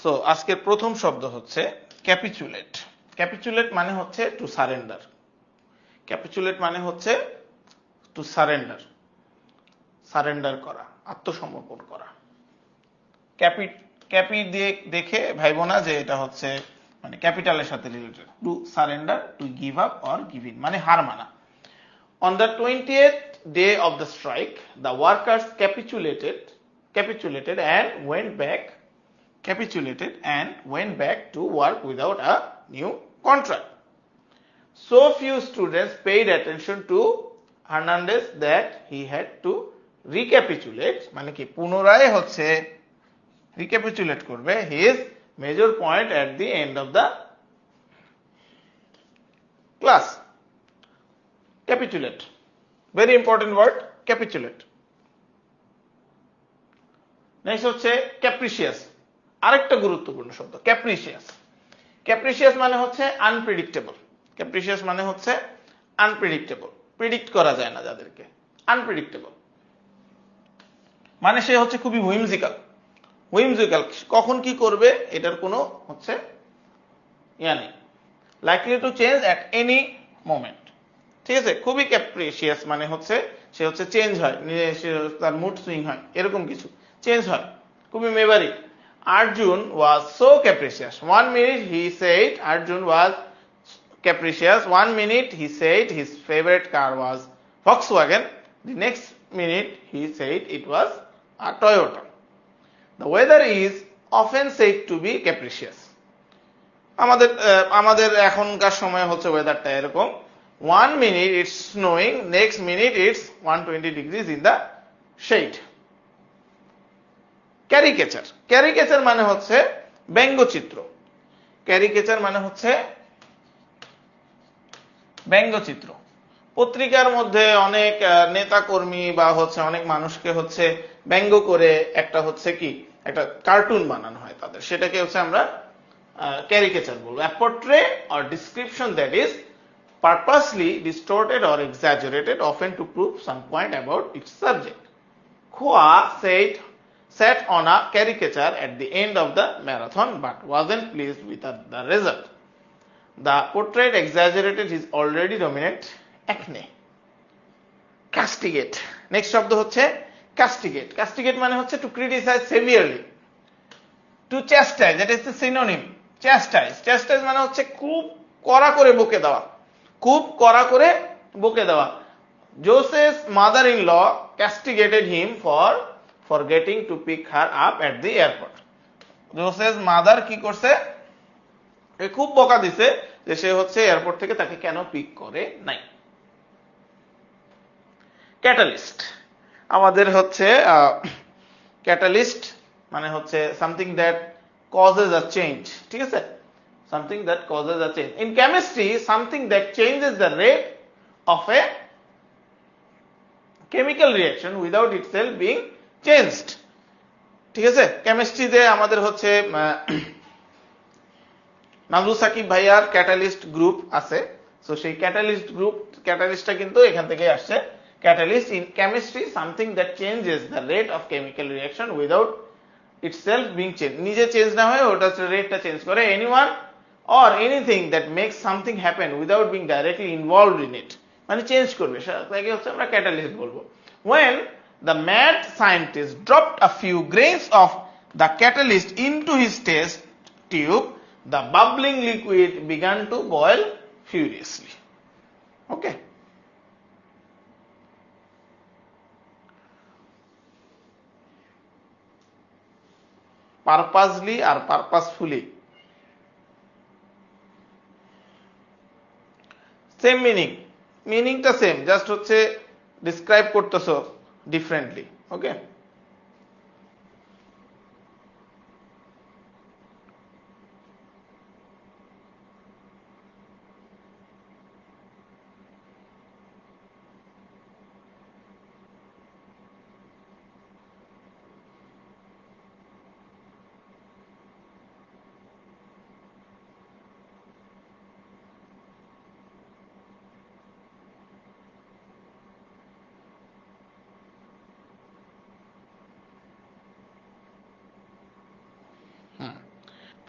So আজকের প্রথম শব্দ হচ্ছে ক্যাপিচুলেট। ক্যাপিচুলেট মানে হচ্ছে টু সারেন্ডার। ক্যাপিচুলেট মানে হচ্ছে টু সারেন্ডার, সারেন্ডার করা, আত্মসমর্পণ করা। ক্যাপি দিয়ে দেখে ভাইবো না যে এটা হচ্ছে মানে ক্যাপিটালের সাথে related. To surrender, to give up or give in মানে হার মানা। On the 20th day of the strike, the workers capitulated and went back to work without a new contract. So few students paid attention to Hernandez that he had to recapitulate, মানে কি পুনরায় হচ্ছে recapitulate করবে his major point at the end of the class. Capitulate, very important word, capitulate. Next হচ্ছে ক্যাপ্রিসিয়াস, আরেকটা গুরুত্বপূর্ণ শব্দ ক্যাপ্রিসিয়াস। ক্যাপ্রিসিয়াস মানে হচ্ছে আনপ্রেডিক্টেবল। ক্যাপ্রিসিয়াস মানে হচ্ছে আনপ্রেডিক্টেবল, প্রেডিক্ট করা যায় না যাদেরকে, আনপ্রেডিক্টেবল মানে সে হচ্ছে খুবই হুইমজিক্যাল। হুইমজিক্যাল কখন কি করবে এটার কোনো হচ্ছে ইয়া নেই, likely to change at any moment. ঠিক আছে, খুবই ক্যাপ্রিসিয়াস মানে হচ্ছে সে হচ্ছে চেঞ্জ হয়, তার মুড সুইং হয়, এরকম কিছু চেঞ্জ হয়, খুবই মেবারি। Arjun was so capricious. 1 minute he said Arjun was capricious. 1 minute he said his favorite car was Volkswagen. The next minute he said it was a Toyota. The weather is often said to be capricious. আমাদের এখনকার সময় হচ্ছে ওয়েদারটা এরকম, 1 minute it's snowing, next minute it's 120 degrees in the shade. Caricature, caricature মানে হচ্ছে ব্যঙ্গচিত্র। Caricature মানে হচ্ছে ব্যঙ্গচিত্র। পত্রিকার মধ্যে অনেক নেতা কর্মী বা হচ্ছে অনেক মানুষকে হচ্ছে ব্যঙ্গ করে একটা হচ্ছে কি একটা কার্টুন বানানো হয় তাদের, সেটাকে হচ্ছে আমরা ক্যারিকেচার বলবো। A portrait or description that is purposely distorted or exaggerated, often to prove some point about its subject. Khua sat on a caricature at the end of the marathon but wasn't pleased with the result. The portrait exaggerated his already dominant acne. Castigate, next শব্দ হচ্ছে castigate. Castigate মানে হচ্ছে to criticize severely, to chastise, that is the synonym. chastise, chastise মানে হচ্ছে খুব কড়া করে বকে দেওয়া, খুব কড়া করে বকে দেওয়া। Jose's mother-in-law castigated him for forgetting to pick her up at the airport. Jose's mother কি করছে, খুব বকা দিছে যে সে হচ্ছে এয়ারপোর্ট থেকে তাকে কেন পিক করে নাই। ক্যাটালিস্ট, আমাদের হচ্ছে ক্যাটালিস্ট মানে হচ্ছে something that causes a change. ঠিক আছে, something that causes a change. In chemistry something that changes the rate of a chemical reaction without itself being changed. ঠিক আছে, কেমিস্ট্রিতে আমাদের হচ্ছে নাজরুল সাকিব ভাইয়ার ক্যাটালিস্ট গ্রুপ আছে, সো সেই ক্যাটালিস্ট গ্রুপ ক্যাটালিস্টটা কিন্তু এখান থেকে আসছে। Catalyst in chemistry something that changes the rate of chemical reaction without itself being change, নিজে চেঞ্জ না হয়ে ওটা রেটটা চেঞ্জ করে। Anyone or anything that makes something happen without being directly involved in it, মানে চেঞ্জ করবে, তাকে হচ্ছে আমরা ক্যাটালিস্ট বলবো। When the mad scientist dropped a few grains of the catalyst into his test tube, the bubbling liquid began to boil furiously. Okay. Purposely or purposefully, same meaning, মিনিংটা same, just হচ্ছে describe করতেছো differently. Okay,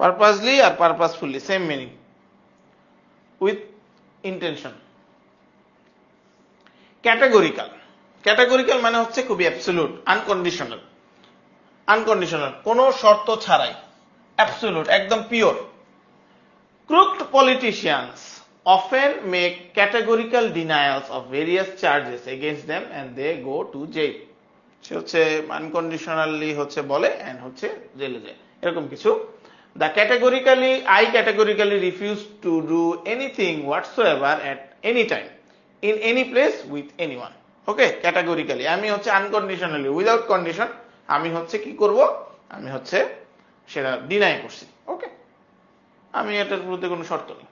purposely আর purposefully same meaning, with intention. Categorical, categorical মানে হচ্ছে খুবই absolute, unconditional, unconditional কোনো শর্ত ছাড়াই, অ্যাবসলিউট একদম পিওর। Crooked politicians often make categorical denials of various charges against them and they go to jail. সে হচ্ছে আনকন্ডিশনালি হচ্ছে বলে এন্ড হচ্ছে জেলে যায়, এরকম কিছু। The categorically, I categorically refuse to do anything whatsoever at any time, in any place, with anyone. Okay, categorically আমি হচ্ছে আনকন্ডিশনালি, উইদাউট কন্ডিশন আমি হচ্ছে কি করব, আমি হচ্ছে সেটা ডিনাই করছি। ওকে, আমি এটার বিরুদ্ধে কোনো শর্ত নেই।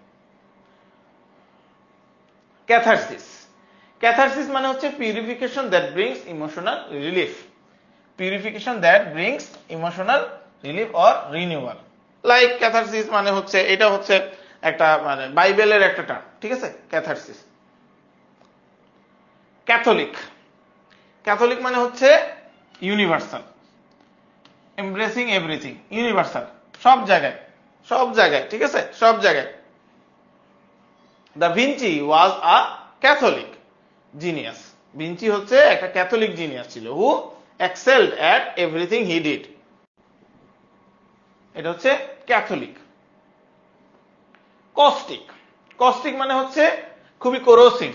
ক্যাথারসিস, ক্যাথারসিস মানে হচ্ছে purification that brings emotional relief, purification that brings emotional relief or renewal. Like catharsis মানে হচ্ছে এটা হচ্ছে একটা মানে বাইবেলের একটা টার্ম, ঠিক আছে, ক্যাথারসিস। ক্যাথলিক, ক্যাথলিক মানে হচ্ছে ইউনিভার্সাল, এমব্রেসিং এভরিথিং, ইউনিভার্সাল, সব জায়গায়, সব জায়গায়, ঠিক আছে, সব জায়গায়। দা ভিঞ্চি ওয়াজ আ ক্যাথলিক জিনিয়াস, ভিঞ্চি হচ্ছে একটা ক্যাথলিক জিনিয়াস ছিল, হু এক্সেলড এট এভরিথিং হি ডিড, এটা হচ্ছে ক্যাথলিক। কস্টিক, কস্টিক মানে হচ্ছে খুবই কোরোসিভ,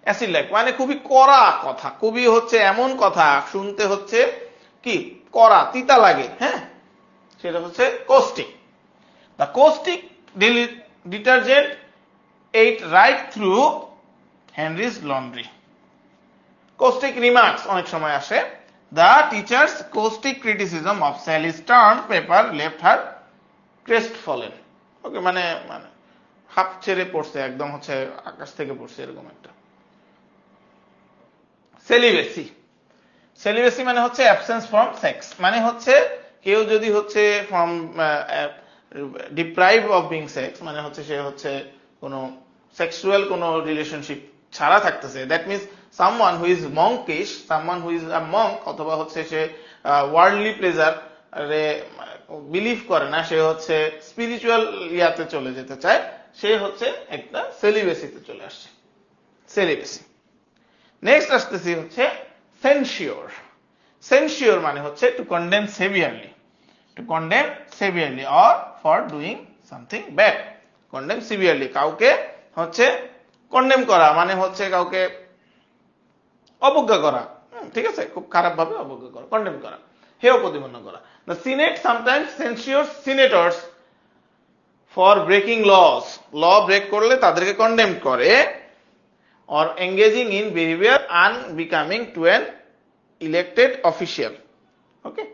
অ্যাসিড লাইক মানে খুবই কড়া কথা, খুবই হচ্ছে এমন কথা শুনতে হচ্ছে কি কড়া, তিতা লাগে, হ্যাঁ, সেটা হচ্ছে caustic. The caustic detergent ate right through Henry's laundry. Caustic remarks অনেক সময় আসে। The teacher's caustic criticism of Sally's torn paper left her crestfallen. ওকে, মানে মানে হাফ ছেড়ে পড়ছে, একদম হচ্ছে আকাশ থেকে পড়ছে, এরকম একটা। সেলিবেসি, সেলিবেসি মানে হচ্ছে অ্যাবসেন্স ফ্রম সেক্স, মানে হচ্ছে কেউ যদি হচ্ছে from deprive of being sex, মানে হচ্ছে সে হচ্ছে কোনো সেক্সুয়াল কোনো রিলেশনশিপ ছাড়া থাকতেছে, that means someone who is monkish, someone who is a monk, অথবা হচ্ছে সে ওয়ার্ল্ডলি প্লেজার রে বিলিভ করে না, সে হচ্ছে স্পিরিচুয়াল ইয়াতে চলে যেতে চায়, সে হচ্ছে একটা সেলিবেসিতে চলে আসছে, সেলিবেসি। নেক্সট আসতেছি হচ্ছে সেনশিওর। সেনশিওর মানে হচ্ছে to condemn severely, to condemn severely or for doing something bad, condemn severely কাউকে হচ্ছে কন্ডেম করা, মানে হচ্ছে কাউকে অবজ্ঞা করা, ঠিক আছে, খুব খারাপ ভাবে অবজ্ঞা করা, কন্ডেম করা, হেয় প্রতিপন্ন করা। The senate sometimes censure senators for breaking laws, law break করলে তাদেরকে কন্ডেম করে, or engaging in behavior unbecoming to an elected official. Okay,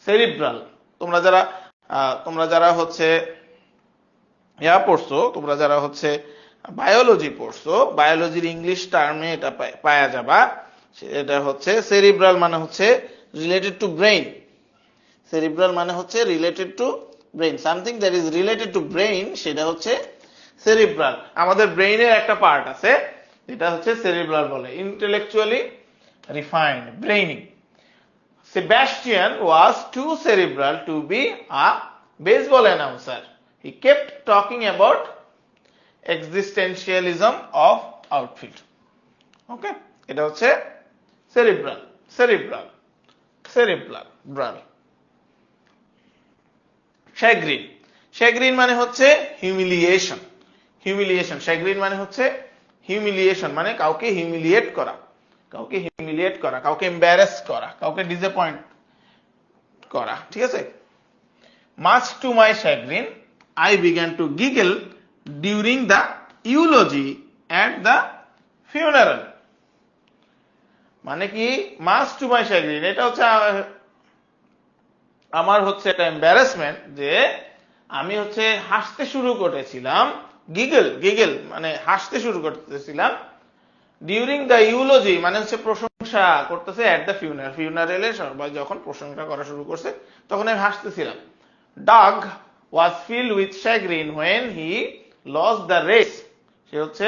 cerebral, তোমরা যারা হচ্ছে ইয়া পড়ছো, তোমরা যারা হচ্ছে বায়োলজি পড়ছো, বায়োলজির ইংলিশ টার্মে এটা পাওয়া যাবা, এটা হচ্ছে সেরিব্রাল মানে হচ্ছে রিলেটেড টু ব্রেইন, সেরিব্রাল মানে হচ্ছে related to brain, something that is related to brain, সেটা হচ্ছে সেরিব্রাল। আমাদের ব্রেইনের একটা পার্ট আছে যেটা হচ্ছে সেরিব্রাল বলে, intellectually refined, brainy. Sebastian was too cerebral to be a baseball announcer. He kept talking about existentialism of outfield. Okay, এটা হচ্ছে cerebral, cerebral, cerebral, ব্রাল। chagrin, chagrin মানে হচ্ছে হিউমিলিয়েশন, হিউমিলিয়েশন, chagrin মানে হচ্ছে হিউমিলিয়েশন, মানে কাউকে হিউমিলিয়েট করা, কাউকে হিউমিলিয়েট করা, কাউকে এম্বারাস করা, কাউকে ডিসঅ্যাপয়েন্ট করা, ঠিক আছে। Much to my chagrin I began to giggle during the eulogy at the funeral. মানে কি মাচ টু মাই chagrin, এটা হচ্ছে আমার হচ্ছে একটা এম্বারাসমেন্ট যে আমি হচ্ছে হাসতে শুরু করেছিলাম, গিগল, গিগল মানে হাসতে শুরু করতেছিলাম, ডিউরিং দ্য ইউলজি মানে হচ্ছে প্রশংসা করতেছে, এট দ্য ফিউনারেল, ফিউনারেলে সবাই যখন প্রশংসা করা শুরু করছে তখন আমি হাসতেছিলাম। Doug was filled with chagrin when he lost the race, সে হচ্ছে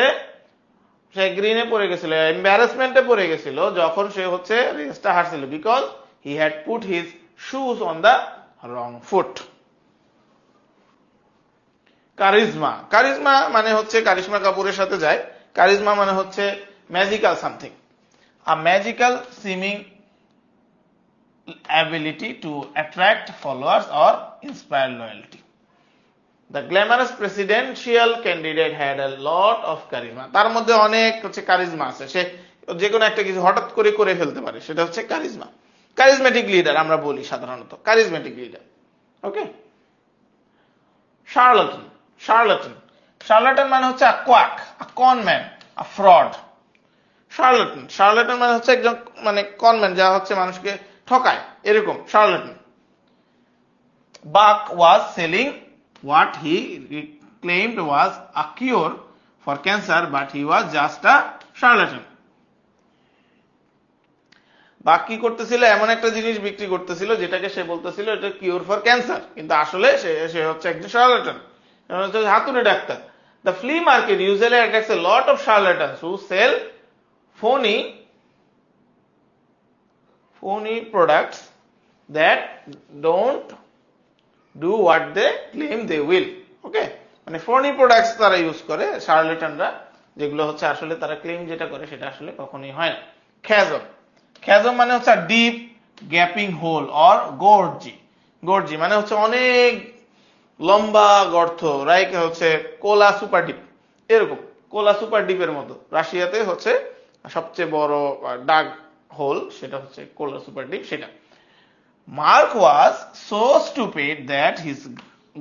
চ্যাগ্রিনে পড়ে গেছিল, এম্বারাসমেন্টে পড়ে গেছিল যখন সে হচ্ছে রেসটা হারছিল, because he had put his shoes on the wrong foot. Charisma, charisma মানে হচ্ছে কারিশমা কাপুরের সাথে যায়। কারিজমা মানে হচ্ছে magical something, a magical seeming ability to attract followers or inspire loyalty. The glamorous presidential candidate had a lot of charisma. তার মধ্যে অনেক হচ্ছে কারিজমা আছে, সে যে কোনো একটা কিছু হঠাৎ করে করে ফেলতে পারে, সেটা হচ্ছে কারিজমা। কারিজমেটিক লিডার আমরা বলি সাধারণত, কারিজমেটিক লিডার। ওকে। শার্লটন, শার্লটন, শার্লটন মানে হচ্ছে a quack, a conman, a fraud. Charlatan, charlatan মানে হচ্ছে একজন মানে কনম্যান, যা হচ্ছে মানুষকে ঠকায়, এরকম শার্লটন। বাক ওয়াজ selling what he claimed was a cure for cancer, but he was just a charlatan. বাক কি করতেছিল, এমন একটা জিনিস বিক্রি করতেছিল যেটাকে সে বলতেছিল এটা কিওর ফর ক্যান্সার, কিন্তু আসলে সে হচ্ছে একজন শার্লাটান, হাতুড়ে doctor. The flea market usually attracts a lot of charlatans who sell phony products that don't do what they claim they will. ওকে, মানে ফোনি প্রোডাক্টস তারা ইউজ করে শার্লেটানরা, যেগুলো হচ্ছে আসলে তারা ক্লেম যেটা করে সেটা আসলে কখনোই হয় না। খ্যাজম, খ্যাজম মানে হচ্ছে deep gapping whole or Gorji. Gorji মানে হচ্ছে অনেক লম্বা গর্ত, রাইক হচ্ছে কোলা সুপার ডিপ, এরকম কোলা সুপার ডিপের মতো। রাশিয়াতে হচ্ছে সবচেয়ে বড় ডাগ হোল, সেটা হচ্ছে কোলা সুপার ডিপ, সেটা। Mark was so stupid that his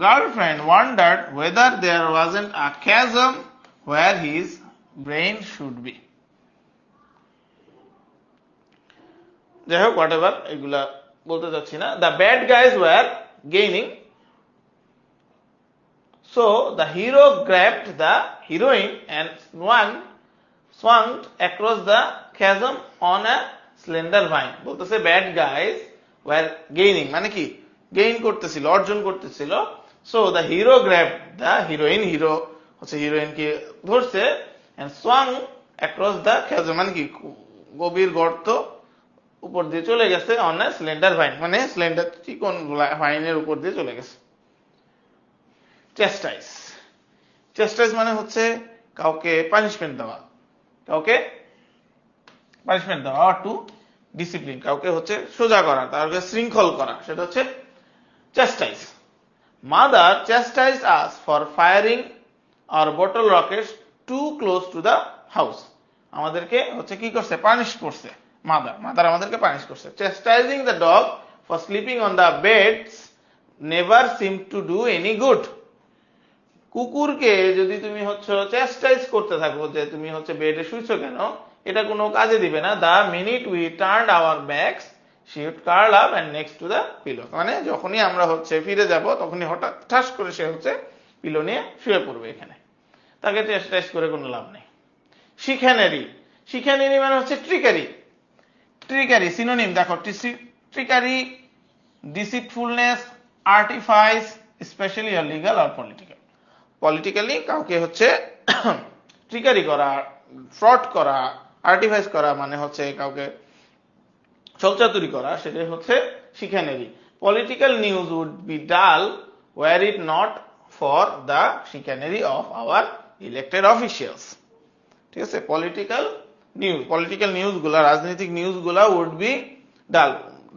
girlfriend wondered whether there wasn't a chasm where his brain should be. যাই হোক, whatever, এগুলা বলতে যাচ্ছি না। The bad guys were gaining, so the hero grabbed the heroine and swung across the chasm on a slender vine. বলতেছে bad guys were gaining মানে কি, gain করতেছিল, অর্জন করতেছিল। So the hero grabbed the heroine, hero হচ্ছে হিরোইনকে ধরছে, and সোয়াং across the chasm মানে কি, গভীর গর্ত উপর দিয়ে চলে গেছে, অন এ স্লেন্ডার ভাইন মানে স্লেন্ডার চিকন ভাইনের উপর দিয়ে চলে গেছে। চেস্টাইজ, চেস্টাইজ মানে হচ্ছে কাউকে পানিশমেন্ট দেওয়া, কাউকে পানিশমেন্ট দেওয়া, টু ডিসিপ্লিন, কাউকে হচ্ছে সোজা করা, তাকে শৃঙ্খল করা, সেটা হচ্ছে chastise. Mother chastised us for firing our bottle rockets too close to the house. আমাদেরকে হচ্ছে কি করছে, পানিশ করছে। মাদার আমাদেরকে পানিশ করছে। chastising the dog for sleeping on the beds never seemed to do any good. কুকুরকে যদি তুমি হচ্ছে চেস্টাইজ করতে থাকো যে তুমি হচ্ছে বেডে শুইছো কেন, এটা কোনো কাজে দিবে না। The minute we turned our backs, she would curl up and next to the pillow. মানে যখনই আমরা হচ্ছে ফিরে যাব, তখনই হঠাৎ ঠাস করে সে হচ্ছে পিলো নিয়ে শুয়ে পড়বে এখানে, তাকে চেস্টাইজ করে কোনো লাভ নেই। শিখানেরি, শিখানেরি মানে হচ্ছে ট্রিকারি। ট্রিকারি সিনোনিম দেখো, ট্রিকারি, ডিসিটফুলনেস, আর্টিফাইস, স্পেশালি লিগাল আর পলিটিক্যাল। পলিটিক্যালি কাউকে হচ্ছে ট্রিকারি করা, ফ্রড করা, আর্টিফাইস করা মানে হচ্ছে কাউকে ছলচাতুরি করা, সেটাই হচ্ছে chicanery. Political news would be dull were it not for the chicanery of our elected officials. ঠিক আছে, পলিটিক্যাল নিউজ গুলা, রাজনৈতিক নিউজ গুলা উড বি ডাল,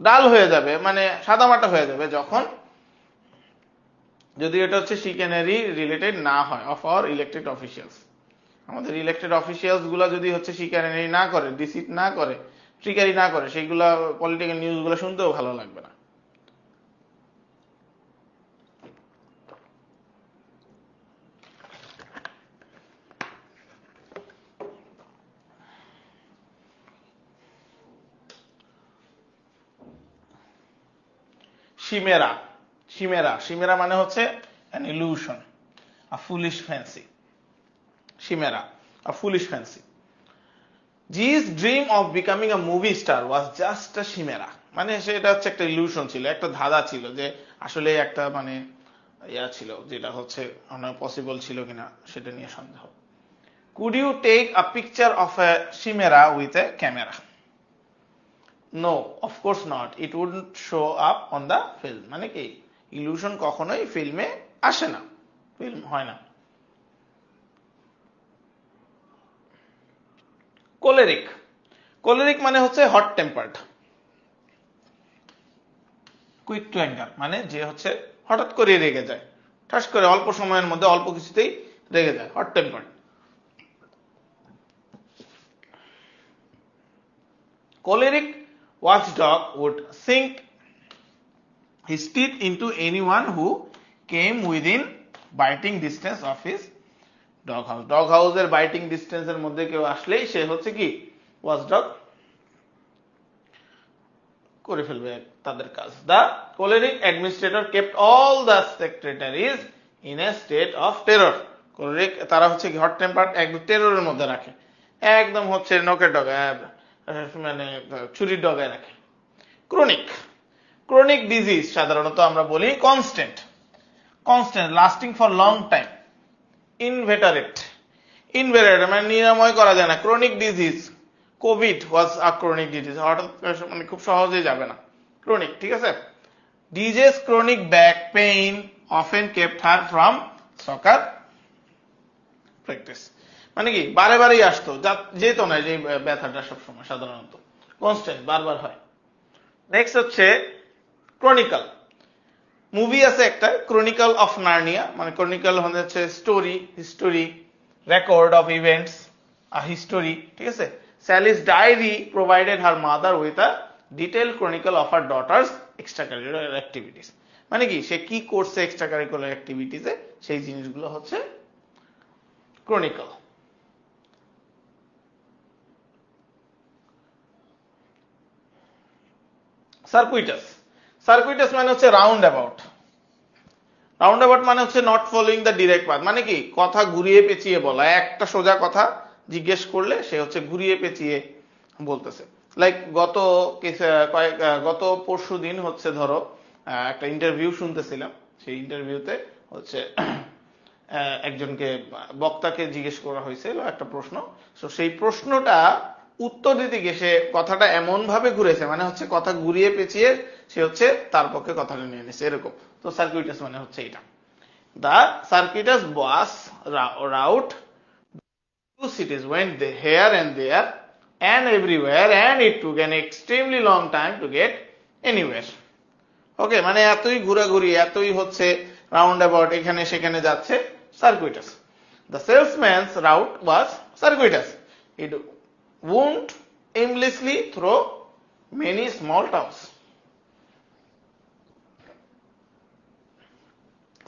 ডাল হয়ে যাবে মানে সাদামাটা হয়ে যাবে যখন, যদি এটা হচ্ছে শিখানেরি রিলেটেড না হয়, অফ আওয়ার ইলেক্টেড অফিসিয়ালস। আমাদের ইলেক্টেড অফিসিয়ালস গুলা যদি হচ্ছে শিখানেরি না করে, ডিসিট না করে, ট্রিকারি না করে, সেইগুলা পলিটিক্যাল নিউজ গুলা শুনতেও ভালো লাগবে না। শিমেরা, শিমেরা, শিমেরা মানে হচ্ছে an illusion, a foolish fancy. শিমেরা, a foolish fancy. G's dream of becoming a movie star was just a chimera. মানে সেটা হচ্ছে একটা ইলিউশন ছিল, একটা ধাঁধা ছিল, যে আসলে একটা মানে ইয়া ছিল, যেটা হচ্ছে পসিবল ছিল কিনা সেটা নিয়ে সন্দেহ। Could you take a picture of a chimera with a camera? No, of course not, it wouldn't show up on the film. মানে কি ইলিউশন কখনোই ফিল্মে আসে না, ফিল্ম হয় না। কোলেরিক, কোলেরিক মানে হচ্ছে hot tempered, quick two anger, মানে যে হচ্ছে হঠাৎ করে রেগে যায়, ঠাস করে অল্প সময়ের মধ্যে অল্প কিছুতেই রেগে যায়, hot tempered. Choleric watchdog would sink his teeth into anyone who came within biting distance of his dog house. Dog house এর biting distance এর মধ্যে কেউ আসলেই সে হচ্ছে কি watchdog করে ফেলবে তাদের কাজ। The choleric administrator kept all the secretaries in a state of terror. Choleric তারা হচ্ছে কি হট টেম্পার্ড, একদম টেররের মধ্যে রাখে, একদম হচ্ছে নকের ডগায়, মানে ছুরির ডগায় রাখে। ক্রনিক, ক্রনিক ডিজিজ সাধারণত আমরা বলি constant, constant lasting for long time. Inveterate, inveterate মানে নিরাময় করা যায় না। Chronic disease, Covid was a chronic disease, হঠাৎ মানে খুব সহজেই যাবে না, ক্রনিক, ঠিক আছে। Disease chronic back pain often kept her from soccer practice, মানে কি বারে বারেই আসতো, যেত না যে ব্যথাটা সবসময়, সাধারণত কনস্ট্যান্ট বারবার হয়। নেক্সট হচ্ছে ক্রনিক্যাল, মুভি আছে একটা ক্রনিক্যাল অফ নার্নিয়া, মানে ক্রনিক্যাল হচ্ছে story, history, record of events, a history, ঠিক আছে। Sally's diary provided her mother with a detail chronicle of her daughter's extra curricular activities, মানে কি সে কি করছে এক্সট্রা কারিকুলার অ্যাক্টিভিটিসে, সেই জিনিসগুলো হচ্ছে ক্রনিক্যাল। সার্কুইটাস, সার্কুইটাস মানে হচ্ছে রাউন্ড অ্যাবাউট, রাউন্ড অ্যাবাউট মানে হচ্ছে not following the direct path, মানে কি কথা ঘুরিয়ে পেঁচিয়ে বলা, একটা সোজা কথা জিজ্ঞেস করলে সে হচ্ছে ঘুরিয়ে পেঁচিয়ে বলতেছে। লাইক গত পরশু দিন হচ্ছে ধরো একটা ইন্টারভিউ শুনতেছিলাম, সেই ইন্টারভিউতে হচ্ছে একজনকে বক্তাকে জিজ্ঞেস করা হয়েছিল একটা প্রশ্ন, তো সেই প্রশ্নটা উত্তর দিতে গিয়ে সে কথাটা এমন ভাবে ঘুরেছে, মানে হচ্ছে কথা ঘুরিয়ে পেঁচিয়ে সে হচ্ছে তার পক্ষে কথাটা নিয়ে নিছে, এরকম। তো সার্কুইটাস মানে হচ্ছে এটা। The circuitous bus route two cities went here and there and everywhere and it took an extremely long time to get anywhere. ওকে, মানে এতই ঘোরাঘুরি, এতই হচ্ছে রাউন্ড অ্যাবাউট, এখানে সেখানে যাচ্ছে, সার্কুইটাস। The salesman's route was circuitous. It wound aimlessly through many small towns.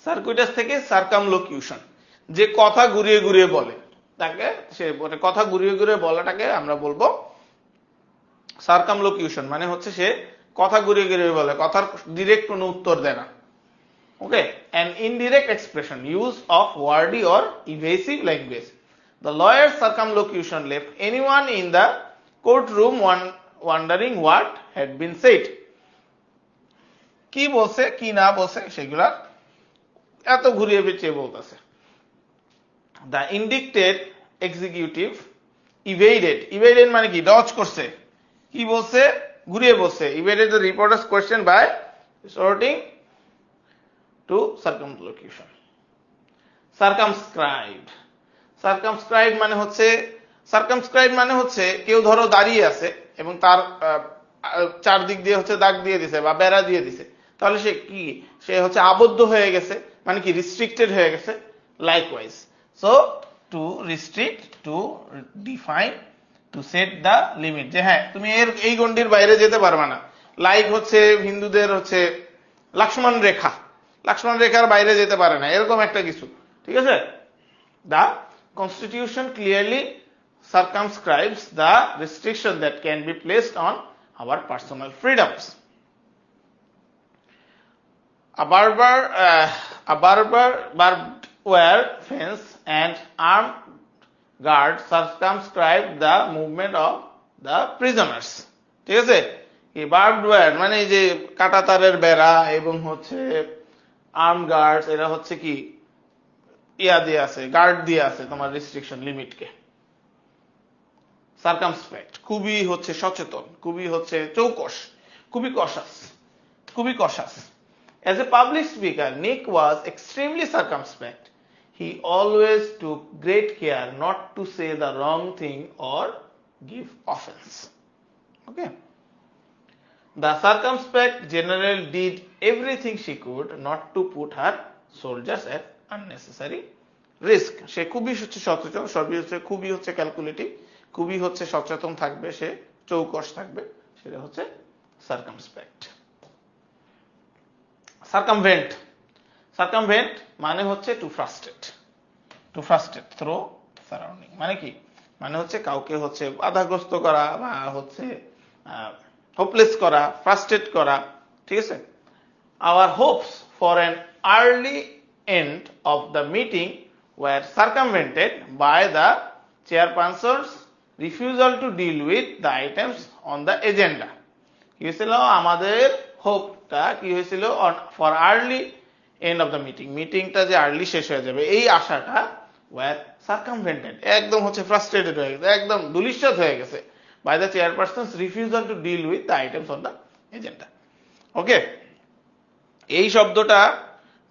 সার্কুইটাস থেকে সার্কামলোকিউশন, যে কথা ঘুরিয়ে ঘুরিয়ে বলে তাকে, সে কথা ঘুরিয়ে ঘুরিয়ে বলাটাকে আমরা বলবো সার্কামলোকিউশন, মানে হচ্ছে সে কথা ঘুরিয়ে ঘুরিয়ে বলে, কথার ডিরেক্ট কোনো উত্তর দেয় না। ওকে, an indirect expression use of wordy or evasive language. The lawyer's circumlocution left anyone in the courtroom wondering what had been said. কি বলছে কি না বলছে সেগুলা এত ঘুরিয়ে পেঁচিয়ে বলতেছে। The indicted executive evaded, evaded মানে কি ডজ করছে, কি বলছে ঘুরিয়ে বলছে, evaded the reporter's question by resorting to circumlocution. Circumscribed, circumscribed মানে হচ্ছে, circumscribed মানে হচ্ছে কেউ ধরো দাঁড়িয়ে আছে এবং তার চারদিক দিয়ে হচ্ছে দাগ দিয়ে দিছে বা বেড়া দিয়ে দিছে, তাহলে সে কি, সে হচ্ছে আবদ্ধ হয়ে গেছে, মানে কি রিস্ট্রিক্টেড হয়ে গেছে। Likewise, so to restrict, to define, to set the limit, যে হ্যাঁ তুমি এর এই গণ্ডির বাইরে যেতে পারবে না। লাইক হচ্ছে হিন্দুদের হচ্ছে লক্ষ্মণ রেখা, লক্ষ্মণ রেখার বাইরে যেতে পারে না, এরকম একটা কিছু, ঠিক আছে। The constitution clearly circumscribes the restriction that can be placed on our personal freedoms. A barbed wire fence and armed guard circumscribe the movement of the prisoners. ঠিক আছে, এই বার্বড ওয়্যার মানে এই যে কাঁটা তারের বেড়া এবং হচ্ছে আর্ম গার্ড, এরা হচ্ছে কি ইয়া দিয়ে আছে, গার্ড দিয়ে আছে তোমার রেস্ট্রিকশন লিমিটকে। সার্কামস্পেক্ট খুবই হচ্ছে সচেতন, খুবই হচ্ছে চৌকস, খুবই কশাস, খুবই কশাস। As a public speaker, Nick was extremely circumspect. He always took great care not to say the wrong thing or give offense. Okay. The circumspect general did everything she could not to put her soldiers at unnecessary risk. সে খুবই হচ্ছে সচেতন, সবই হচ্ছে খুবই হচ্ছে calculative, খুবই হচ্ছে সচেতন থাকবে, সে চৌকস থাকবে, সেটা হচ্ছে সার্কামস্পেক্ট। সার্কামভেন্ট, সার্কামভেন্ট মানে হচ্ছে to frustrate, to frustrate through surrounding, মানে কি, মানে হচ্ছে কাউকে হচ্ছে বাধাগ্রস্ত করা বা হচ্ছে হোপলেস করা, ফ্রাস্ট্রেট করা, ঠিক আছে। Our hopes for an early end of the meeting were circumvented by the chairperson's refusal to deal with the items on the agenda. কি হয়েছিল আমাদের হোপটা, কি হয়েছিল, for early end of the meeting, মিটিংটা যে আর্লি শেষ হয়ে যাবে এই আশাটা ওয়ার সার্কামভেন্টেড, একদম হচ্ছে ফ্রাস্ট্রেটেড হয়ে গেছে, একদম দুলিশ্বাস হয়ে গেছে by the chairperson's refusal to deal with the items on the agenda. Okay, এই শব্দটা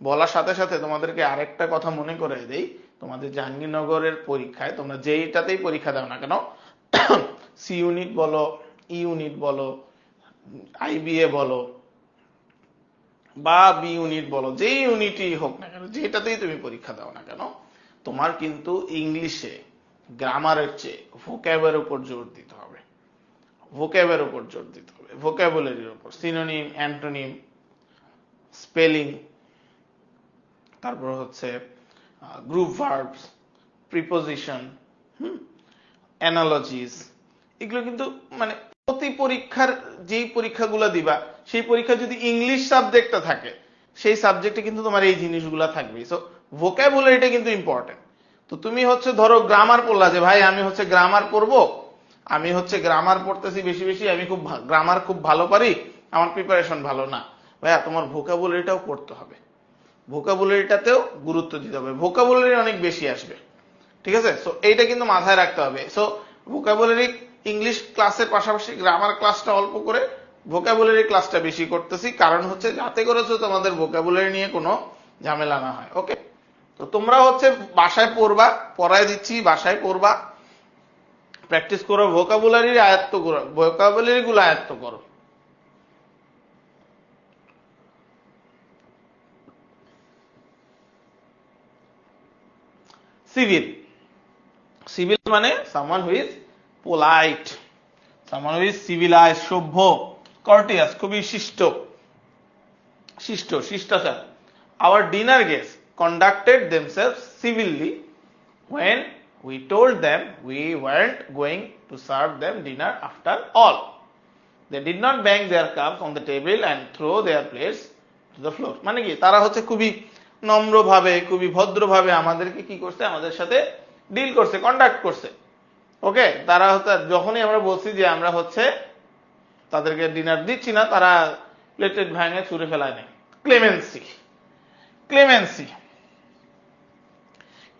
বলার সাথে সাথে তোমাদেরকে আরেকটা কথা মনে করে দেই, তোমাদের জাহাঙ্গীরনগরের পরীক্ষায় তোমরা যেইটাতেই পরীক্ষা দাও না কেন, সি ইউনিট বলো, ই ইউনিট বলো, আইবিএ বলো বা বি ইউনিট বলো, যেই ইউনিটই হোক না কেন, যেটাতেই তুমি পরীক্ষা দাও না কেন, তোমার কিন্তু ইংলিশে গ্রামারের চেয়ে ভোক্যাবের উপর জোর দিতে হবে, ভোক্যাবের উপর জোর দিতে হবে, ভোক্যাবুলারির উপর, সিনোনিম, অ্যান্টোনিম, স্পেলিং, তারপর হচ্ছে গ্রুপ ভার্বস, প্রিপোজিশন, অ্যানালজিস, এগুলো কিন্তু মানে প্রতি পরীক্ষার যেই পরীক্ষাগুলো দিবা সেই পরীক্ষা যদি ইংলিশ সাবজেক্টটা থাকে সেই সাবজেক্টে কিন্তু তোমার এই জিনিসগুলো থাকবে। সো ভোক্যাবুলারিটা কিন্তু ইম্পর্টেন্ট। তো তুমি হচ্ছে ধরো গ্রামার পড়লা, যে ভাই আমি হচ্ছে গ্রামার পড়বো, আমি হচ্ছে গ্রামার পড়তেছি বেশি বেশি, আমি খুব গ্রামার খুব ভালো পারি, আমার প্রিপারেশন ভালো না, ভাইয়া তোমার ভোক্যাবুলারিটাও পড়তে হবে, ভোক্যাবুলারিটাতেও গুরুত্ব দিতে হবে, ভোক্যাবুলারি অনেক বেশি আসবে, ঠিক আছে। সো এইটা কিন্তু মাথায় রাখতে হবে। সো ভোক্যাবুলারি ইংলিশ ক্লাসের পাশাপাশি গ্রামার ক্লাসটা অল্প করে, ভোক্যাবুলারি ক্লাসটা বেশি করতেছি, কারণ হচ্ছে যাতে করেছো তোমাদের ভোক্যাবুলারি নিয়ে কোনো ঝামেলা না হয়। ওকে, তো তোমরা হচ্ছে বাসায় পড়বা, পড়ায় দিচ্ছি, বাসায় পড়বা, প্র্যাকটিস করো, ভোক্যাবুলারি আয়ত্ত করো, ভোক্যাবুলারি গুলো আয়ত্ত করো। সিভিল, সিভিল মানে someone who is polite, someone who is civilise, সভ্য, কর্টিয়াস, খুবই শিষ্ট, শিষ্ট, শিষ্টাচার। Our dinner guests conducted themselves civilly when we told them we weren't going to serve them dinner after all. They did not bang their cups on the table and throw their plates to the floor. মানে কি, তারা হচ্ছে খুবই নম্রভাবে, খুবই ভদ্রভাবে আমাদেরকে কি করছে, আমাদের সাথে ডিল করছে, কন্ডাক্ট করছে। ওকে, তারা হচ্ছে যখনই আমরা বলছি যে আমরা হচ্ছে তাদেরকে ডিনার দিচ্ছি না, তারা প্লেটেড ভাঙে ছুঁড়ে ফেলায় নেই। ক্লেমেন্সি, ক্লেমেন্সি,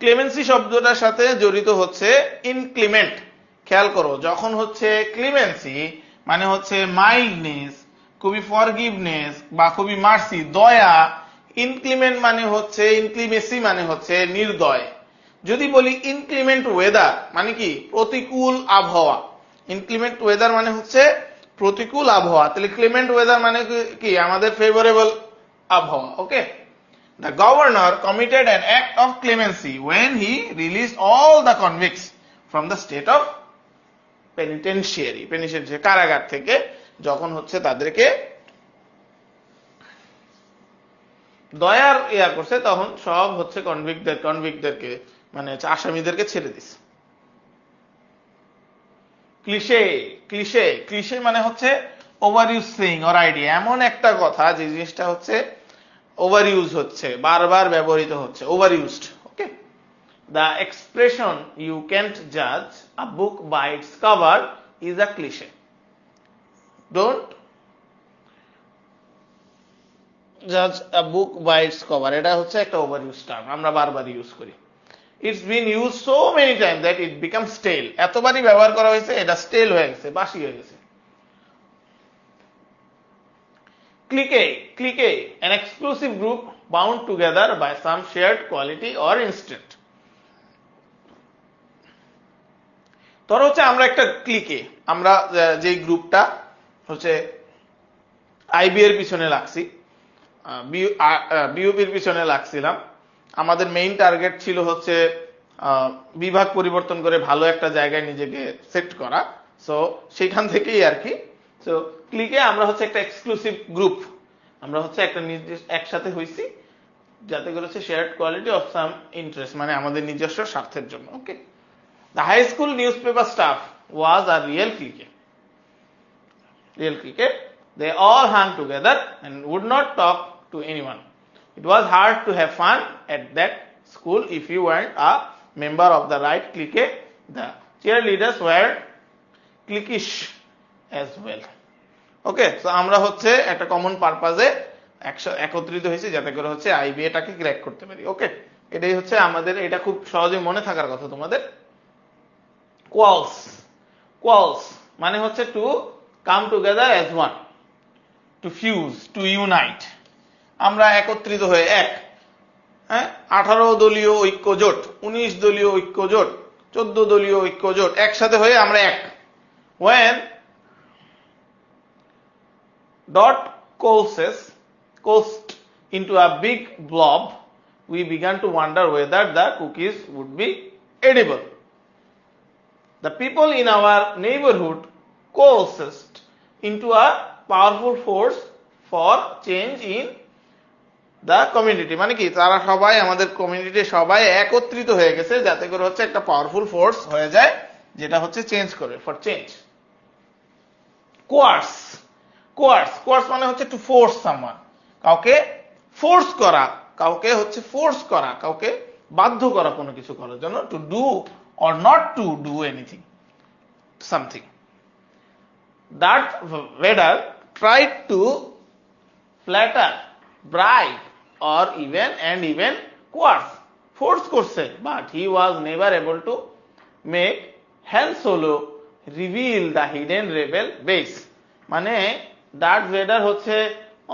ক্লেমেন্সি শব্দটার সাথে জড়িত হচ্ছে ইনক্লিমেন্ট। খেয়াল করো, যখন হচ্ছে ক্লিমেন্সি মানে হচ্ছে মাইল্ডনেস, খুবই ফরগিভনেস বা খুবই মার্সি, দয়া। ইনক্লিমেন্ট মানে হচ্ছে, ইনক্লিমেসি মানে হচ্ছে নির্দয়। যদি বলি ইনক্লিমেন্ট ওয়েদার মানে কি, প্রতিকূল আবহাওয়া, ইনক্লিমেন্ট ওয়েদার মানে হচ্ছে প্রতিকূল আবহাওয়া, তাহলে ক্লিমেন্ট ওয়েদার মানে কি, আমাদের ফেভারেবল আবহাওয়া। ওকে, the governor committed an act of clemency when he released all the convicts from the state of penitentiary, penitentiary কারাগার থেকে যখন হচ্ছে তাদেরকে দয়ার ইয়া করছে, তখন সব হচ্ছে কনভিক্টদেরকে মানে আসামিদেরকে ছেড়ে দিছে। ক্লিশে, ক্লিশে, ক্লিশে মানে হচ্ছে over use saying or idea, এমন একটা কথা যে জিনিসটা হচ্ছে ওভার ইউজ হচ্ছে, বারবার ব্যবহৃত হচ্ছে, over used. Okay, the expression you can't জাজ আ book by its cover is a cliche. Don't জাজ আ বুক বাই ইটস কভার, এটা হচ্ছে একটা ওভার ইউজ টার্ম, আমরা বারবার ইউজ করি। It's been used so many times that it becomes stale. এতবারই ব্যবহার করা হয়েছে এটা স্টেল হয়ে গেছে, বাসি হয়ে গেছে। clique, an exclusive group bound together by some shared quality or instinct. ধরো হচ্ছে আমরা একটা ক্লিকে, আমরা যে গ্রুপটা হচ্ছে আইবিএর পিছনে লাগছি, বিউপির পিছনে লাগছিলাম, আমাদের মেইন টার্গেট ছিল হচ্ছে বিভাগ পরিবর্তন করে ভালো একটা জায়গায় নিজেকে সেট করা। সো সেখান থেকেই আর কি, সো ক্লিকে আমরা হচ্ছে একটা এক্সক্লুসিভ গ্রুপ, আমরা হচ্ছে একটা নির্দিষ্ট একসাথে হইছি যাতে করে হচ্ছে shared quality of some interest, মানে আমাদের নিজস্ব স্বার্থের জন্য। Okay, the high school news paper staff was a real clique, they all hung together and would not talk to anyone. It was hard to have fun at that school if you weren't a member of the right clique. The cheerleaders were cliquish as well. ওকে, তো আমরা হচ্ছে একটা common পারপাজে একত্রিত হয়েছি যাতে করে হচ্ছে আইবিএটাকে crack করতে পারি। ওকে, এটাই হচ্ছে আমাদের, এটা খুব সহজে মনে থাকার কথা তোমাদের। কোয়ালস মানে হচ্ছে to come together as one, to fuse, to unite, আমরা একত্রিত হয়ে এক। হ্যাঁ, 18 দলীয় ঐক্য জোট, 19 দলীয় ঐক্য জোট, 14 দলীয় ঐক্য জোট, একসাথে হয়ে আমরা এক। when dot coalesced into a big blob, we began to wonder whether the cookies would be edible. The people in our neighborhood coalesced into a powerful force for change in the community. মানে কি, তারা সবাই আমাদের community সবাই একত্রিত হয়ে গেছে যাতে করে হচ্ছে একটা পাওয়ারফুল ফোর্স হয়ে যায় যেটা হচ্ছে চেঞ্জ করবে, ফর চেঞ্জ। কোয়ার্স মানে হচ্ছে টু ফোর্স সামওয়ান, কাউকে ফোর্স করা, কাউকে হচ্ছে ফোর্স করা, কাউকে বাধ্য করা কোনো কিছু করার জন্য, to do or not to do anything, something. Darth Vader tried to flatter, bribe or even coerce, force করছে, but he was never able to make Han Solo reveal the hidden rebel base. মানে dearth Vedder হচ্ছে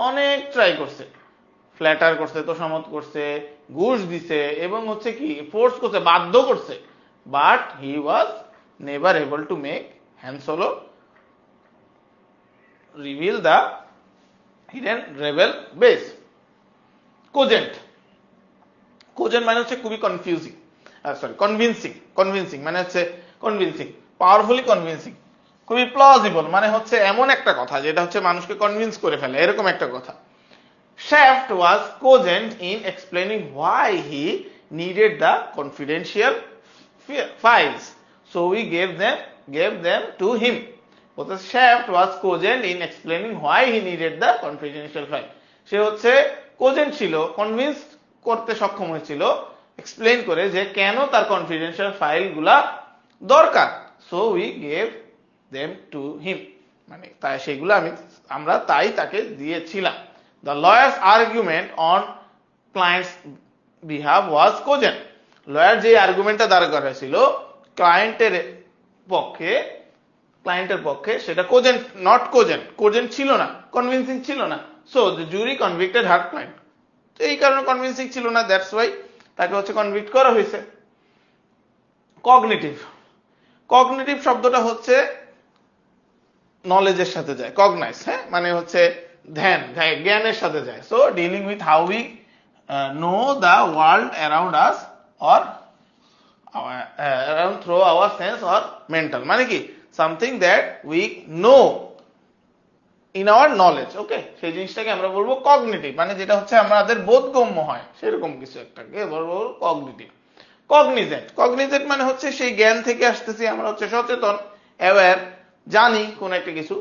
অনেক try করছে, platter করছে, তোষামত করছে, ঘুষ দিছে এবং হচ্ছে কি ফোর্স করছে, বাধ্য করছে, but he was never able to make হ্যান solo reveal the hidden rebel base. Cogent মানে হচ্ছে খুবই কনফিউজিং, কনভিনসিং মানে হচ্ছে কনভিনসিং, পাওয়ারফুলি কনভিনসিং, খুবই প্লজিবল মানে হচ্ছে এমন একটা কথা যেটা হচ্ছে মানুষকে কনভিন্স করে ফেলে, এরকম একটা কথা। Shaft was cogent in explaining why he needed the confidential files, so we gave them to him. But the Shaft was cogent in explaining why he needed the confidential file. সে হচ্ছে কোজেন্ট ছিল, convince করতে সক্ষম হয়েছিল explain করে যে কেন তার confidential ফাইলগুলা দরকার, so we gave them to him, মানে তাই সেগুলো আমরা তাই তাকে দিয়েছিলাম। The lawyer's argument on client's behalf was cogent. Lawyer যে আর্গুমেন্টটা দাঁড় করেছিল ক্লায়েন্টের পক্ষে সেটা কোজেন্ট, নট কোজেন্ট ছিল না, কনভিন্সিং ছিল না। So the jury convicted her client, তো এই কারণে কনভিন্সিং ছিল না, দ্যাটস ওয়াই তাকে হচ্ছে কনভিক্ট করা হয়েছে। কগনিটিভ শব্দটা হচ্ছে নলেজের সাথে যায়, কগনাইজ, হ্যাঁ, মানে হচ্ছে জ্ঞানের সাথে যায়। So dealing with how we know the world around us or around through hour sense or mental, মানে কি something that we know in our knowledge. ওকে, সেই জিনিসটাকে আমরা বলবো কগনিটিভ, মানে যেটা হচ্ছে আমাদের বোধগম্য হয় সেরকম কিছু একটাকে বলবো কগনিটিভ। কগনিজেন্ট মানে হচ্ছে সেই জ্ঞান থেকে আসতেছি, আমরা হচ্ছে সচেতন, অ্যাওয়্যার, জানি কোন একটা কিছু,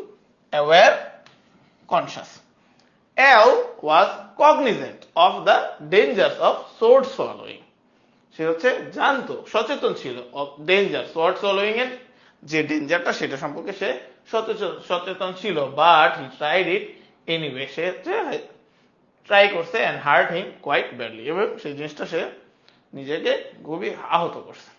aware, conscious. L was cognizant of the dangers of sword swallowing. সে হচ্ছে জানতো, সচেতন ছিল, of danger, sword swallowing এর যে ডেঞ্জারটা সেটা সম্পর্কে সে সচেতন ছিল, but he tried it anyway, সে ট্রাই করছে, and hurt him quite badly, এবং সেই জিনিসটা সে নিজেকে খুবই আহত করছে।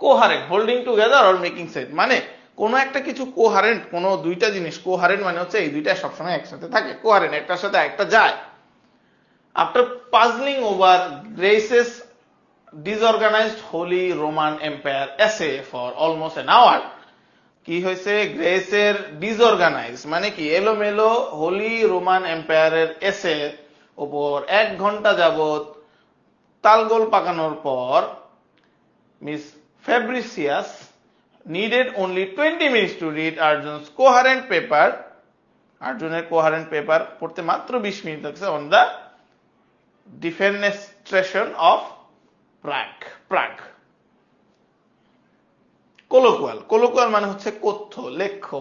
Coherent, holding together or making sense, মানে কোন একটা কিছু কোহারেন্ট, কোন দুইটা জিনিস কোহারেন্ট মানে হচ্ছে এই দুইটা সবসময় একসাথে থাকে, কোহারেন্ট একটার সাথে একটা যায়। After puzzling over Grace's disorganized Holy Roman Empire essay for almost an hour, কি হয়েছে গ্রেসের ডিসঅর্গানাইজ মানে কি এলোমেলো হোলি রোমান এম্পায়ারের এসে উপর 1 ঘন্টা যাবত তালগোল পাকানোর পর Miss Fabricius needed only 20 minutes to read Arjun's coherent paper, আর্জুনের কোহারেন্ট পেপার পড়তে মাত্র 20 মিনিট লাগছে, on the defenestration of Prague. কোলোকুয়াল মানে হচ্ছে কথ্য লেখ্য,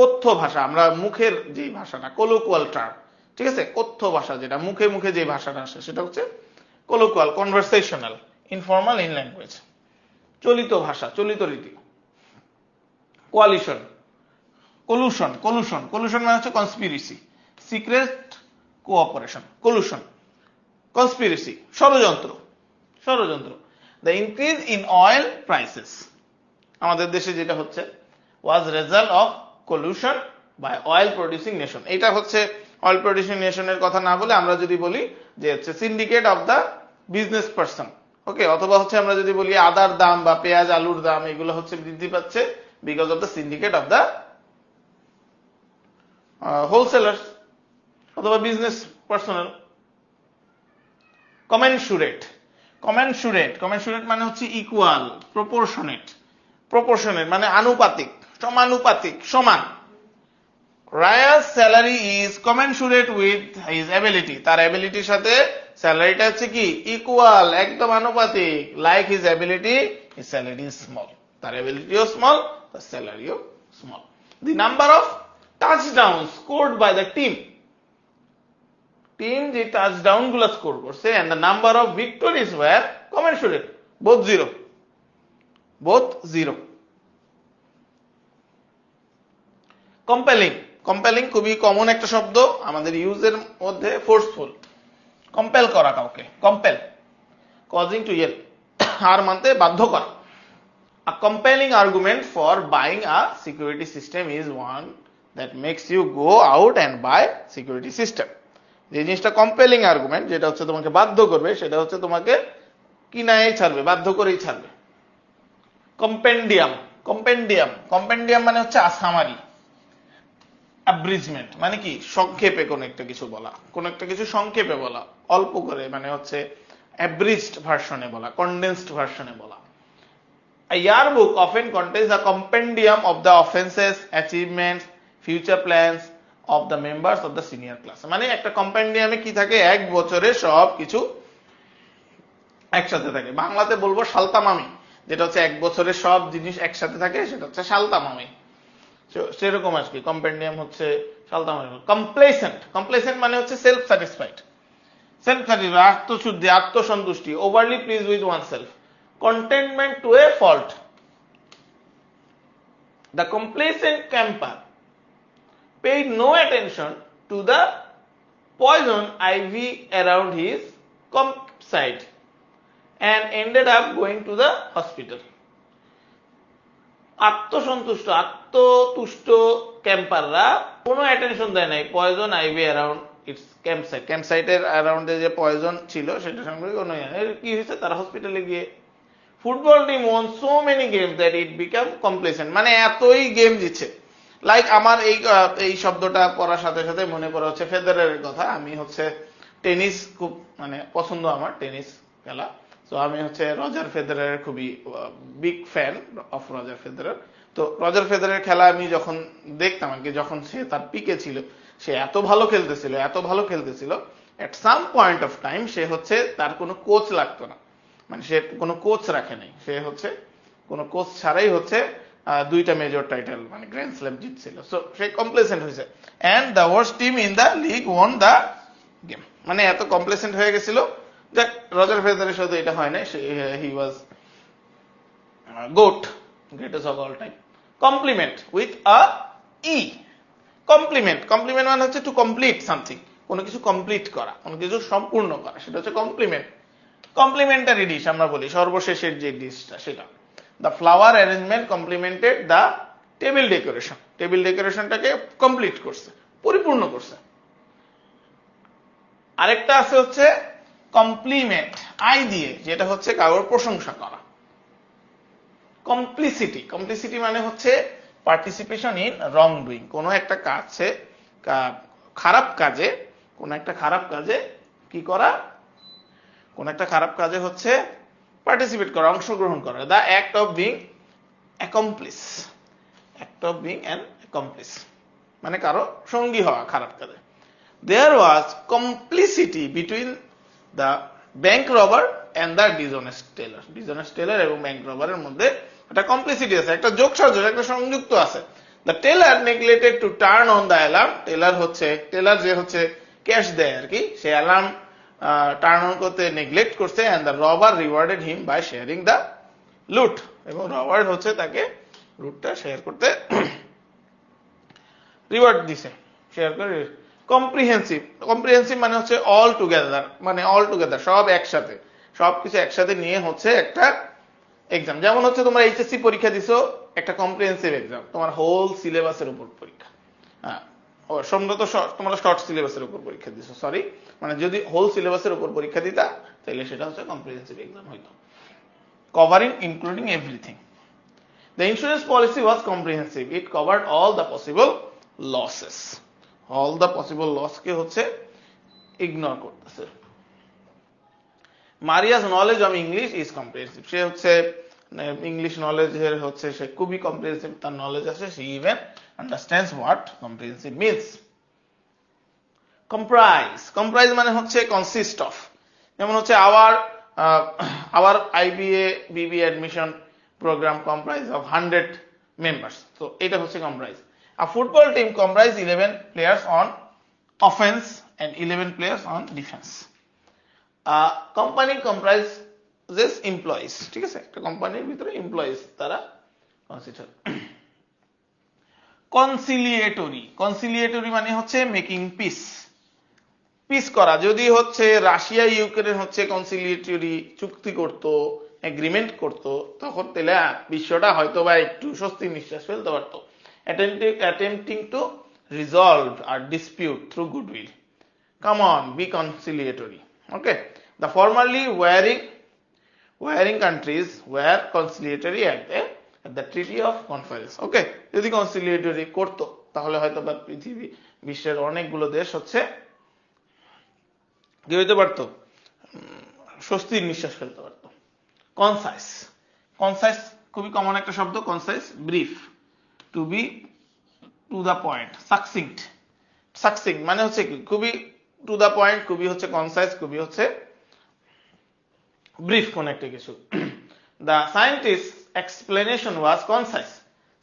কথ্য ভাষা, আমরা মুখের যে ভাষাটা কোলোকুয়াল টার্ম, ঠিক আছে, কথ্য ভাষা যেটা মুখে মুখে যে ভাষাটা আসে সেটা হচ্ছে colloquial, conversational, informal in language, চলিত ভাষা, চলিত রীতি। কলুশন মানে হচ্ছে কনস্পিরেসি, সিক্রেট কোঅপারেশন, কনস্পিরেসি, ষড়যন্ত্র। The increase in oil prices, আমাদের দেশে যেটা হচ্ছে was result of collusion by oil producing nation. এটা হচ্ছে অয়েল প্রডিউসিং নেশনের কথা না বলে আমরা যদি বলি যে হচ্ছে syndicate of the business person, okay, অথবা হচ্ছে আমরা যদি বলি আদার দাম বা পেঁয়াজ আলুর দাম এগুলো হচ্ছে বৃদ্ধি পাচ্ছে because of the syndicate of the wholesalers অথবা বিজনেস পার্সোনাল। কমেনসুরেট মানে হচ্ছে ইকুয়াল, প্রপোর্শনেট মানে আনুপাতিক, সমানুপাতিক, সমান। Ryan's salary is commensurate with his ability, তার অ্যাবিলিটির সাথে স্যালারিটা হচ্ছে কি ইকুয়াল, একদম আনুপাতিক। Like his ability his salary is small, তার অ্যাবিলিটিও স্মল, তার স্যালারিও small. The number of touchdown scored by the team যে টাচডাউন গুলো স্কোর করছে, and the number of victories were commensurate, both zero. Compelling খুবই কমন একটা শব্দ আমাদের ইউজের মধ্যে, ফোর্সফুল, কম্পেল করা কাউকে, কজিং টু ইয়েল, হার মানতে বাধ্য করা। A compelling argument for buying a security system is one that makes you go out and buy security system. যে জিনিসটা কম্পেলিং আর্গুমেন্ট, যেটা হচ্ছে তোমাকে বাধ্য করবে, সেটা হচ্ছে তোমাকে কিনাই ছাড়বে, বাধ্য করেই ছাড়বে। কম্পেন্ডিয়াম মানে হচ্ছে আসামারি, অ্যাব্রিজমেন্ট মানে কি সংক্ষেপে কোন একটা কিছু বলা, কোন একটা কিছু সংক্ষেপে বলা, অল্প করে, মানে হচ্ছে অ্যাব্রিজড ভার্সনে বলা, কনডেন্সড ভার্সনে বলা। A yearbook often contains a compendium of the offenses, achievements, future plans of the members of the senior class. মানে একটা কম্পেন্ডিয়ামে কি থাকে, 1 বছরে সব কিছু একসাথে থাকে। বাংলাতে বলবো সালতামামি, যেটা হচ্ছে 1 বছরে সব জিনিস একসাথে থাকে, সেটা হচ্ছে সালতামামি। সেরকম আর কি কম্পেন্ডিয়াম হচ্ছে সালতামামি। কমপ্লেসেন্ট মানে হচ্ছে সেলফ স্যাটিসফাইড, আত্মশুদ্ধি, আত্মসন্তুষ্টি, overly please with oneself, contentment to a fault. The complacent camper paid no attention to the poison ivy around his campsite and ended up going to the hospital. আত্মতুষ্ট ক্যাম্পাররা কোনো attention দেয় নাই poison ivy around it's ক্যাম্পসাইটের অ্যারাউন্ডে যে poison ছিল সেটা সঙ্গে কোনো কি হয়েছে, তারা হসপিটালে গিয়ে football team one so many games that it become complacent, মানে এতই গেম জিতছে। লাইক আমার এই শব্দটা পড়ার সাথে সাথে মনে পড়া হচ্ছে ফেদারারের কথা। আমি হচ্ছে টেনিস খুব মানে পছন্দ আমার, টেনিস খেলা। তো আমি হচ্ছে রজার ফেদারারের খুবই বিগ ফ্যান অফ রজার ফেদারার। তো রজার ফেদারারের খেলা আমি যখন দেখতাম আর কি, যখন সে তার পিকে ছিল, সে এত ভালো খেলতেছিল, এট সাম পয়েন্ট অফ টাইম সে হচ্ছে তার কোনো কোচ লাগতো না, মানে সে কোনো কোচ রাখে নাই, সে হচ্ছে কোনো কোচ ছাড়াই হচ্ছে 2টা মেজর টাইটেল মানে গ্র্যান্ড স্ল্যাম জিতছিল। সো সে কমপ্লেসেন্ট হয়েছে, and the worst team in the league won the game, মানে এত কমপ্লেসেন্ট হয়ে গেছিল। দেখ রজার ফেদারের সাথে এটা হয় না, he was GOAT, greatest of all time. Complement with a E, complement মানে হচ্ছে টু কমপ্লিট সামথিং, কোনো কিছু কমপ্লিট করা, কোনো কিছু সম্পূর্ণ করা, সেটা হচ্ছে কমপ্লিমেন্ট। কমপ্লিমেন্টারি ডিশ আমরা বলি, সর্বশেষের যে ডিশটা সেটা। The flower arrangement complemented the table decoration, table ডেকোরেশনটাকে কমপ্লিট করছে, পরিপূর্ণ করছে। আরেকটা আছে হচ্ছে কমপ্লিমেন্ট, আই দিয়ে, যেটা হচ্ছে কারোর প্রশংসা করা। কমপ্লিসিটি, কমপ্লিসিটি মানে হচ্ছে পার্টিসিপেশন ইন রং ডুইং, কোনো একটা কাজে, খারাপ কাজে, কোন একটা খারাপ কাজে কি করা, কোন একটা খারাপ কাজে হচ্ছে পার্টিসিপেট করা, অংশগ্রহণ করা। The act of being accomplice, act of being an accomplice মানে কারো সঙ্গী হওয়া খারাপ কাজে। There was complicity between the bank robber and the dishonest teller, dishonest teller এবং ব্যাংক রবারের মধ্যে একটা কমপ্লিসিটি আছে, একটা যোগসাজশ, একটা সংযুক্ত আছে। The teller neglected to turn on the alarm, teller হচ্ছে, টেলার যে হচ্ছে ক্যাশ দেয় আর কি, সে অ্যালার্ম টার্ন অন করতে নেগলেক্ট করছে। And the robber rewarded him by sharing the loot, এবং রবার হচ্ছে তাকে লুটটা শেয়ার করতে রিওয়ার্ড দিছে, শেয়ার করে। কম্প্রিহেন্সিভ, কম্প্রিহেন্সিভ মানে হচ্ছে অল টুগেদার, মানে অল টুগেদার, সব একসাথে, সবকিছু একসাথে নিয়ে হচ্ছে একটা এক্সাম। যেমন হচ্ছে তোমরা এইচএসসি পরীক্ষা দিছো, একটা কম্প্রিহেন্সিভ এক্সাম, তোমার হোল সিলেবাসের উপর পরীক্ষা। হ্যাঁ, সম্ভবত তোমরা শর্ট সিলেবাসের উপর পরীক্ষা দিছো, সরি, মানে যদি হোল সিলেবাসের উপর পরীক্ষা দিতা তাহলে সেটা হচ্ছে কম্প্রিহেন্সিভ এক্সাম হইতো। Covering including everything. The insurance policy was comprehensive, it covered all the possible losses, all the possible লসকে হচ্ছে ইগনোর করতেছে। Maria's knowledge of English is comprehensive, সে হচ্ছে ইংলিশ নলেজের হচ্ছে সে খুবই কম্প্রিহেন্সিভ, তার নলেজ আছে, সে even understands what comprehensive means. Comprise, comprise মানে হচ্ছে কনসিস্ট অফ, যেমন হচ্ছে our IBA BBA admission programme comprise of 100 members, তো এটা হচ্ছে comprise. A football team comprise 11 players on offense and 11 players on defense. A company comprises employees, ঠিক আছে, একটা কোম্পানির ভিতরে এমপ্লয়িজ তারা কনসিডার। কনসিলিয়েটরি, কনসিলিয়েটরি মানে হচ্ছে মেকিং পিস, পিস করা। যদি হচ্ছে রাশিয়া ইউক্রেন হচ্ছে কনসিলিয়েটরি চুক্তি করত, এগ্রিমেন্ট করত, তখন তাহলে বিশ্বটা হয়তো বা একটু স্বস্তির নিঃশ্বাস ফেলতে পারতো। Attempting to resolve a dispute through goodwill. Come on, be conciliatory. Okay. The formerly warring countries were conciliatory at the Treaty of Conference. Okay. যদি conciliatory করতো তাহলে হয়তো বা পৃথিবী বিশ্বের অনেকগুলো দেশ হচ্ছে কি হইতে পারতো, স্বস্তির নিঃশ্বাস ফেলতে পারতো। কনসাইস, কনসাইস খুবই কমন একটা শব্দ, concise, brief, to be to the point, succinct, succinct মানে হচ্ছে কি খুবই টু দ্য পয়েন্ট, খুবই হচ্ছে কনসাইজ, খুবই হচ্ছে ব্রিফ কোন একটা কিছু। The scientist explanation was concise,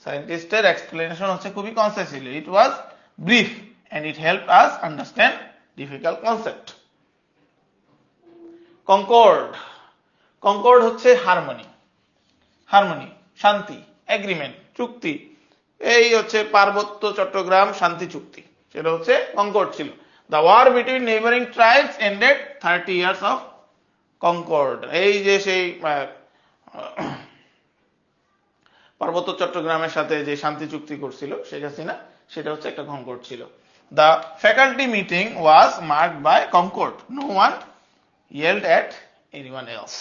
সায়েন্টিস্টের এক্সপ্লেনেশন হচ্ছে খুবই কনসাইজ ছিল। It was brief and it helped us understand difficult concept. Concord, concord হচ্ছে হারমোনি, হারমোনি শান্তি, এগ্রিমেন্ট চুক্তি। এই হচ্ছে পার্বত্য চট্টগ্রাম শান্তি চুক্তি, সেটা হচ্ছে কনকর্ড ছিল। The war between neighbouring tribes ended 30 years of concord, এই যে সেই পার্বত্য চট্টগ্রামের সাথে যে শান্তি চুক্তি করছিল শেখ হাসিনা, সেটা হচ্ছে একটা কনকর্ড ছিল। The faculty meeting was marked by concord, no one yelled at anyone else.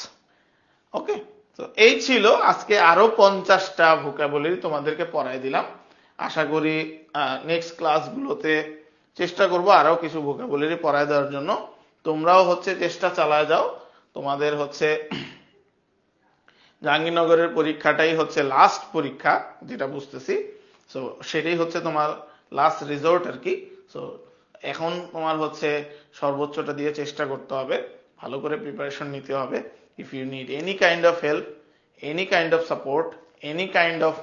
Okay, তো এই ছিল আজকে আরো 50টা ভোকাবুলারি তোমাদেরকে পড়াই দিলাম। আশা করি নেক্সট ক্লাসগুলোতে চেষ্টা করব আরো কিছু ভোকাবুলারি পড়াই দেওয়ার জন্য। তোমরাও হচ্ছে চেষ্টা চালায় যাও। তোমাদের হচ্ছে জাহাঙ্গীরনগরের পরীক্ষাটাই হচ্ছে লাস্ট পরীক্ষা, যেটা বুঝতেছি। সো সেটাই হচ্ছে তোমার লাস্ট রিজোর্ট আর কি। সো এখন তোমার হচ্ছে সর্বোচ্চটা দিয়ে চেষ্টা করতে হবে, ভালো করে প্রিপারেশন নিতে হবে। If you need any kind of help, any kind of support, any kind of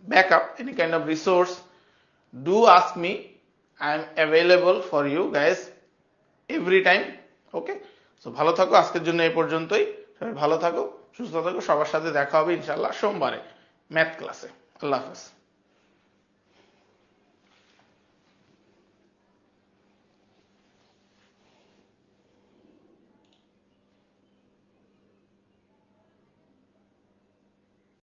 backup, any kind of resource, do ask me. I am available for you guys every time. Okay, so ভালো থাকো, আজকের জন্য এই পর্যন্তই। সবাই ভালো থাকো, সুস্থ থাকো, সবার সাথে দেখা হবে ইনশাআল্লাহ সোমবারে ম্যাথ ক্লাসে। আল্লাহ হাফেজ।